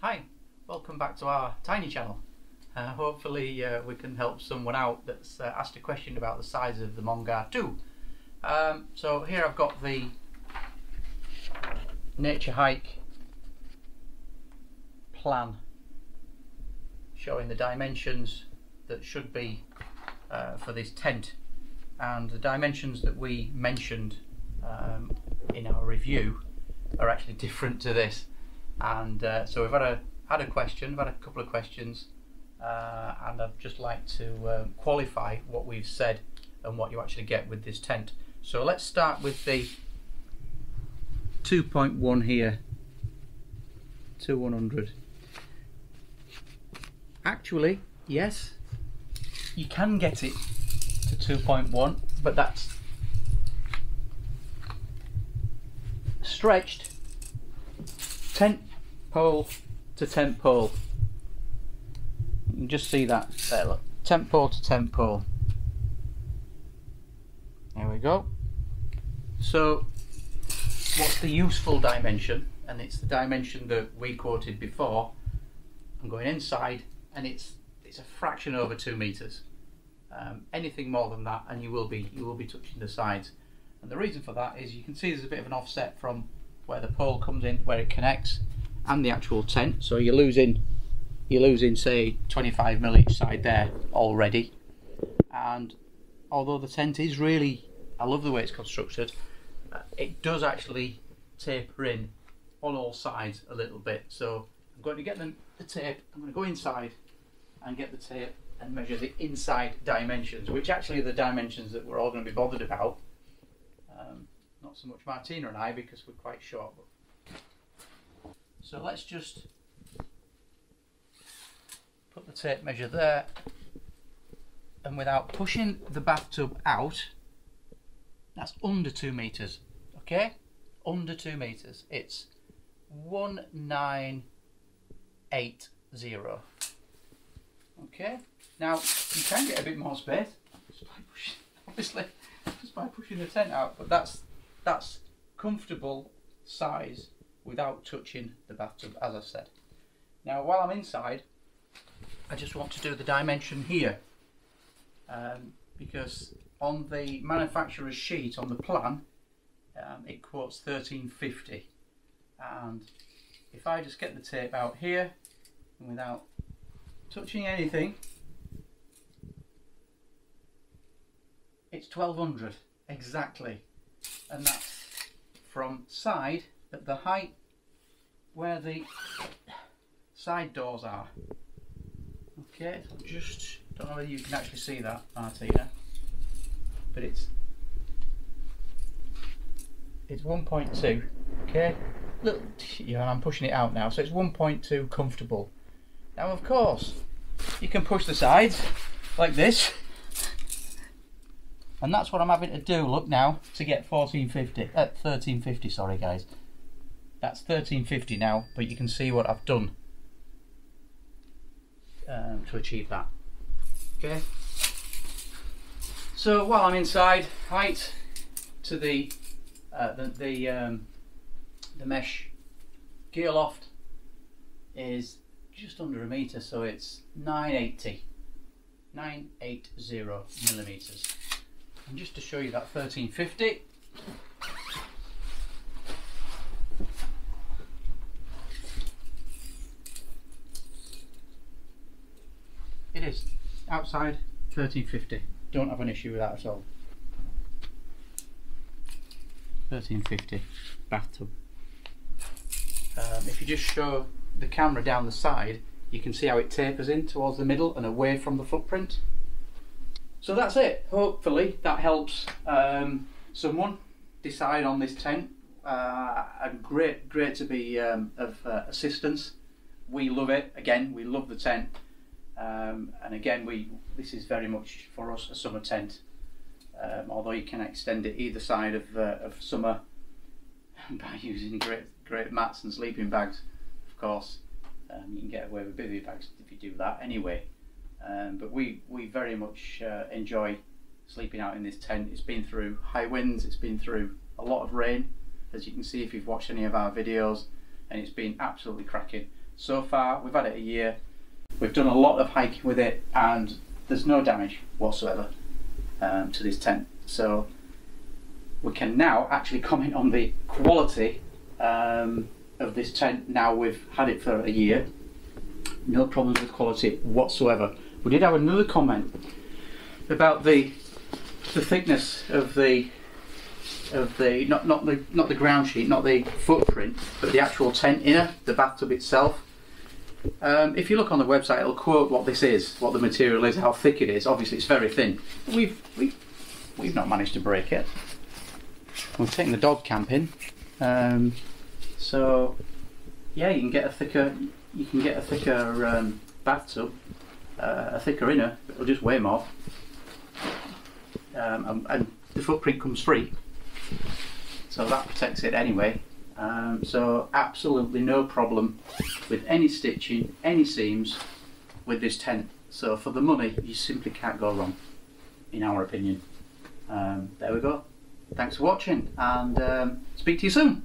Hi, welcome back to our tiny channel. Hopefully we can help someone out that's asked a question about the size of the Mongar 2. So here I've got the nature hike plan showing the dimensions that should be for this tent, and the dimensions that we mentioned in our review are actually different to this. And so we've had a couple of questions, and I'd just like to qualify what we've said and what you actually get with this tent. So let's start with the 2.1 here, 2100. Actually, yes, you can get it to 2.1, but that's stretched tent pole to tent pole. You can just see that there, look, tent pole to tent pole. There we go. So what's the useful dimension? And it's the dimension that we quoted before. I'm going inside, and it's a fraction over 2 meters. Anything more than that and you will be touching the sides. And the reason for that is you can see there's a bit of an offset from where the pole comes in, where it connects, and the actual tent. So you're losing say 25 mil each side there already. And although the tent is really, I love the way it's constructed, it does actually taper in on all sides a little bit. So I'm going to get the tape, I'm going to go inside and get the tape and measure the inside dimensions, which actually are the dimensions that we're all going to be bothered about. Not so much Martina and I, because we're quite short. So let's just put the tape measure there, and without pushing the bathtub out, that's under 2 meters. Okay, under 2 meters. It's 1980. Okay, now you can get a bit more space just by pushing, obviously, just by pushing the tent out, but that's comfortable size without touching the bathtub, as I said. Now while I'm inside, I just want to do the dimension here, because on the manufacturer's sheet on the plan it quotes 1350, and if I just get the tape out here and without touching anything, it's 1200 exactly. And that's from side at the height where the side doors are. Okay, so just don't know whether you can actually see that, Martina, but it's 1.2. Okay, look, yeah, I'm pushing it out now, so it's 1.2 comfortable. Now, of course, you can push the sides like this. And that's what I'm having to do, look now, to get 1350, sorry guys. That's 1350 now, but you can see what I've done to achieve that. Okay. So while I'm inside, height to the mesh gear loft is just under a meter, so it's 980 millimeters. And just to show you that 1350, it is outside 1350. Don't have an issue with that at all. 1350 bathtub. If you just show the camera down the side, you can see how it tapers in towards the middle and away from the footprint. So that's it. Hopefully that helps someone decide on this tent. And great to be of assistance. We love it. Again, we love the tent, and again, this is very much for us a summer tent. Although you can extend it either side of summer by using great mats and sleeping bags. Of course, you can get away with bivvy bags if you do that anyway. But we very much enjoy sleeping out in this tent. It's been through high winds, it's been through a lot of rain, as you can see if you've watched any of our videos, and it's been absolutely cracking. So far, we've had it a year. We've done a lot of hiking with it, and there's no damage whatsoever to this tent. So we can now actually comment on the quality of this tent. Now we've had it for a year. No problems with quality whatsoever. We did have another comment about the thickness of the not the ground sheet, not the footprint, but the actual tent inner, the bathtub itself. If you look on the website, it'll quote what this is, what the material is, how thick it is. Obviously, it's very thin. We've not managed to break it. We've taken the dog camping, so yeah, you can get a thicker bathtub, a thicker inner. It'll just weigh more, and the footprint comes free, so that protects it anyway. So absolutely no problem with any stitching, any seams with this tent. So for the money, you simply can't go wrong, in our opinion. There we go. Thanks for watching, and speak to you soon.